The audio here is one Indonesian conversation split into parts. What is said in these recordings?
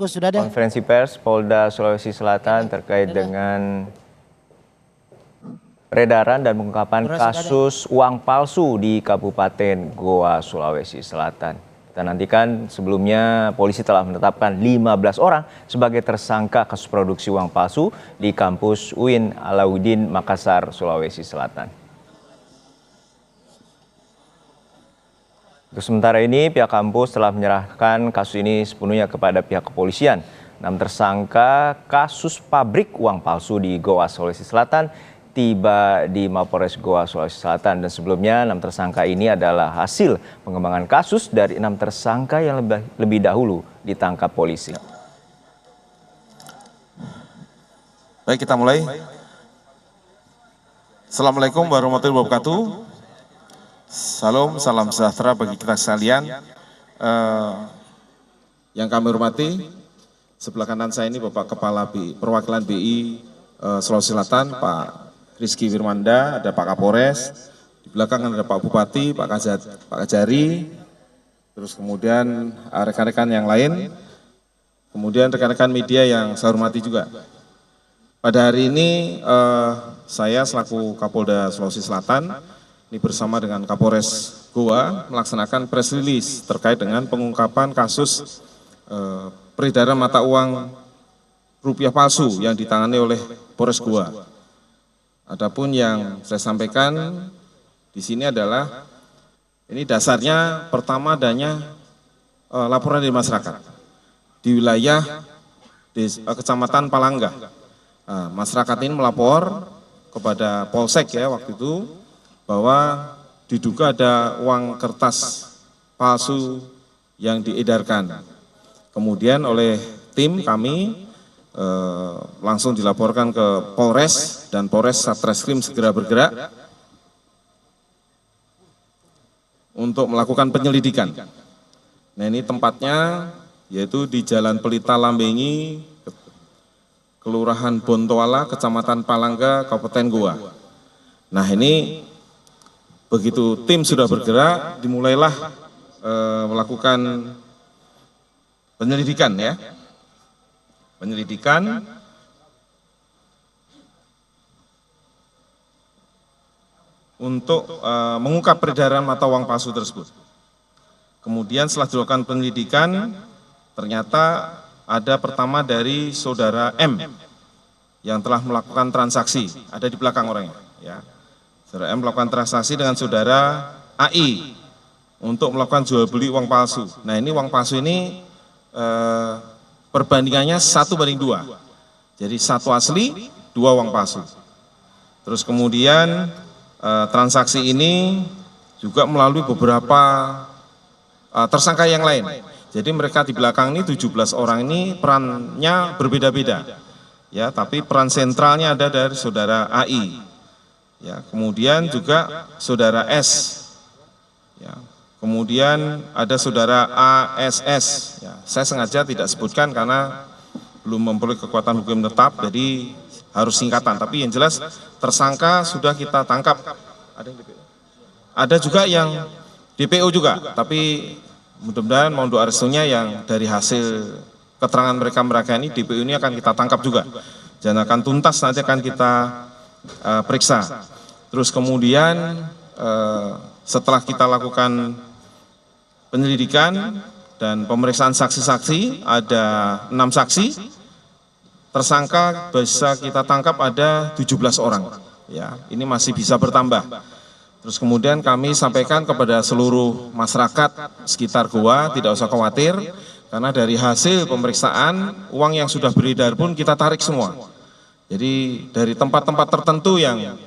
Sudah ada. Konferensi pers Polda Sulawesi Selatan terkait dengan peredaran dan pengungkapan kasus uang palsu di Kabupaten Goa, Sulawesi Selatan. Kita nantikan, sebelumnya polisi telah menetapkan 15 orang sebagai tersangka kasus produksi uang palsu di kampus UIN Alauddin Makassar, Sulawesi Selatan. Untuk sementara ini, pihak kampus telah menyerahkan kasus ini sepenuhnya kepada pihak kepolisian. 6 tersangka kasus pabrik uang palsu di Goa, Sulawesi Selatan tiba di Mapolres Goa, Sulawesi Selatan, dan sebelumnya 6 tersangka ini adalah hasil pengembangan kasus dari 6 tersangka yang lebih dahulu ditangkap polisi. Baik, kita mulai. Assalamualaikum warahmatullahi wabarakatuh. Salam sejahtera bagi kita sekalian. Yang kami hormati, sebelah kanan saya ini Bapak Kepala Perwakilan BI Sulawesi Selatan, Pak Rizky Firmanda, ada Pak Kapolres, di belakang ada Pak Bupati, Pak Kajari, terus kemudian rekan-rekan yang lain, kemudian rekan-rekan media yang saya hormati juga. Pada hari ini saya selaku Kapolda Sulawesi Selatan ini bersama dengan Kapolres Goa melaksanakan press release terkait dengan pengungkapan kasus peredaran mata uang rupiah palsu yang ditangani oleh Polres Goa. Adapun yang saya sampaikan di sini adalah ini dasarnya pertama adanya laporan dari masyarakat di wilayah Kecamatan Palangga. Masyarakat ini melapor kepada Polsek ya waktu itu bahwa diduga ada uang kertas palsu yang diedarkan. Kemudian oleh tim kami langsung dilaporkan ke Polres dan Polres Satreskrim segera bergerak untuk melakukan penyelidikan. Nah, ini tempatnya yaitu di Jalan Pelita Lambengi, Kelurahan Bontoala, Kecamatan Palangga, Kabupaten Goa. Nah, ini begitu tim sudah bergerak, dimulailah melakukan penyelidikan ya. Penyelidikan untuk mengungkap peredaran mata uang palsu tersebut. Kemudian setelah dilakukan penyelidikan, ternyata ada pertama dari saudara M yang telah melakukan transaksi, ada di belakang orangnya. Ya. Saudara M melakukan transaksi dengan saudara AI untuk melakukan jual beli uang palsu. Nah, ini uang palsu ini perbandingannya 1:2. Jadi 1 asli, 2 uang palsu. Terus kemudian transaksi ini juga melalui beberapa tersangka yang lain. Jadi mereka di belakang ini 17 orang ini perannya berbeda-beda. Ya, tapi peran sentralnya ada dari saudara AI. Ya, kemudian juga saudara S. Ya. Kemudian ada saudara ASS, ya, saya sengaja tidak sebutkan karena belum memperoleh kekuatan hukum tetap, jadi harus singkatan. Tapi yang jelas tersangka sudah kita tangkap. Ada juga yang DPO juga, tapi mudah-mudahan mohon doa restunya yang dari hasil keterangan mereka ini DPO ini akan kita tangkap juga. Dan akan tuntas nanti akan kita periksa. Terus kemudian setelah kita lakukan penyelidikan dan pemeriksaan saksi-saksi, ada 6 saksi, tersangka bisa kita tangkap ada 17 orang. Ya, ini masih bisa bertambah. Terus kemudian kami sampaikan kepada seluruh masyarakat sekitar Goa, tidak usah khawatir, karena dari hasil pemeriksaan, uang yang sudah beredar pun kita tarik semua. Jadi dari tempat-tempat tertentu yang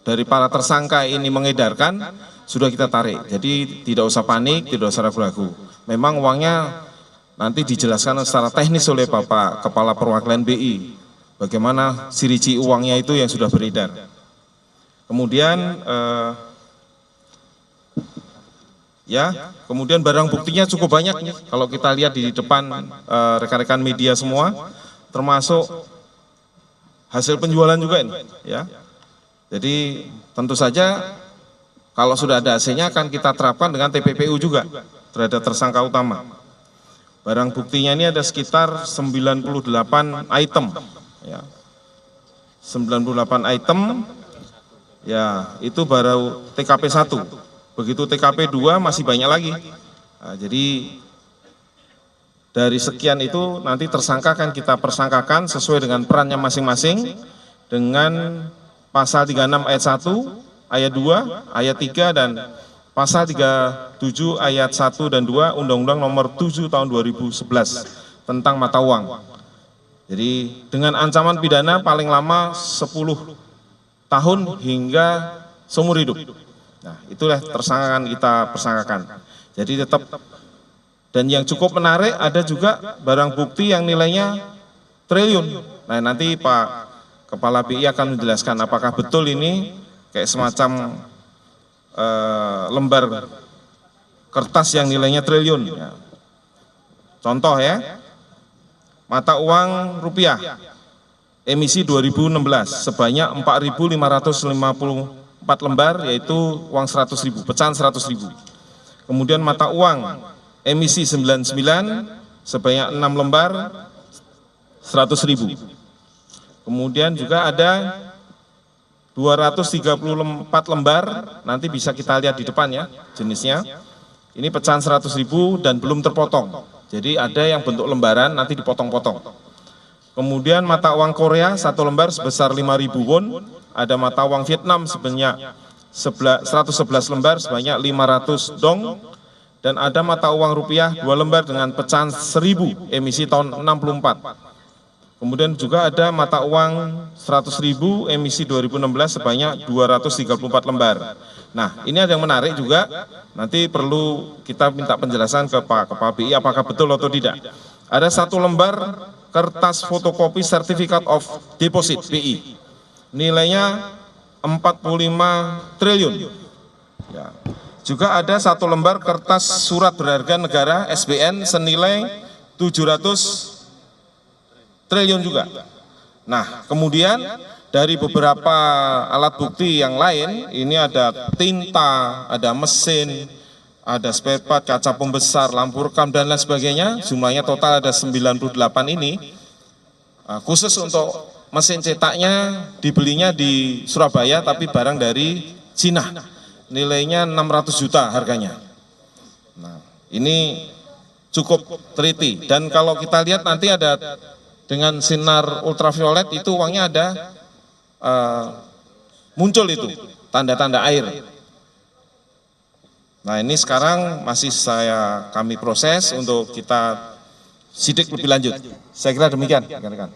dari para tersangka ini mengedarkan, sudah kita tarik. Jadi tidak usah panik, tidak usah ragu-ragu. Memang uangnya nanti dijelaskan secara teknis oleh Bapak Kepala Perwakilan BI, bagaimana ciri-ciri uangnya itu yang sudah beredar. Kemudian kemudian barang buktinya cukup banyak nih. Kalau kita lihat di depan rekan-rekan media semua, termasuk hasil penjualan juga ini, ya. Jadi tentu saja kalau sudah ada hasilnya akan kita terapkan dengan TPPU juga terhadap tersangka utama. Barang buktinya ini ada sekitar 98 item. Ya. 98 item, ya itu baru TKP 1. Begitu TKP 2 masih banyak lagi. Nah, jadi dari sekian itu nanti tersangka akan kita persangkakan sesuai dengan perannya masing-masing dengan pasal 36 ayat 1, ayat 2, ayat 3, dan pasal 37 ayat 1 dan 2 Undang-Undang nomor 7 tahun 2011 tentang mata uang. Jadi dengan ancaman pidana paling lama 10 tahun hingga seumur hidup. Nah, itulah tersangkakan kita persangkakan. Jadi tetap, dan yang cukup menarik ada juga barang bukti yang nilainya triliun. Nah, nanti Pak Kepala BI akan menjelaskan apakah betul ini kayak semacam lembar kertas yang nilainya triliun. Ya. Contoh ya, mata uang rupiah emisi 2016 sebanyak 4.554 lembar, yaitu uang 100.000, pecahan 100.000. Kemudian mata uang emisi 99 sebanyak 6 lembar 100.000. Kemudian juga ada 234 lembar, nanti bisa kita lihat di depan ya jenisnya. Ini pecahan 100.000 dan belum terpotong. Jadi ada yang bentuk lembaran nanti dipotong-potong. Kemudian mata uang Korea 1 lembar sebesar 5.000 won. Ada mata uang Vietnam sebanyak 111 lembar sebanyak 500 dong. Dan ada mata uang rupiah 2 lembar dengan pecahan 1.000 emisi tahun 64. Kemudian juga ada mata uang 100.000 emisi 2016 sebanyak 234 lembar. Nah, ini ada yang menarik juga, nanti perlu kita minta penjelasan ke Pak Kepala BI apakah betul atau tidak. Ada 1 lembar kertas fotokopi Certificate of Deposit BI, nilainya 45 triliun. Ya. Juga ada 1 lembar kertas surat berharga negara SBN senilai 700 triliun juga. Nah, kemudian dari beberapa alat bukti yang lain, ini ada tinta, ada mesin, ada spare part, kaca pembesar, lampu rekam, dan lain sebagainya. Jumlahnya total ada 98 ini. Khusus untuk mesin cetaknya dibelinya di Surabaya, tapi barang dari Cina. Nilainya 600 juta harganya. Nah, ini cukup teliti. Dan kalau kita lihat nanti ada dengan sinar ultraviolet itu uangnya ada muncul itu tanda-tanda air. Nah, ini sekarang masih kami proses untuk kita sidik lebih lanjut. Saya kira demikian rekan-rekan.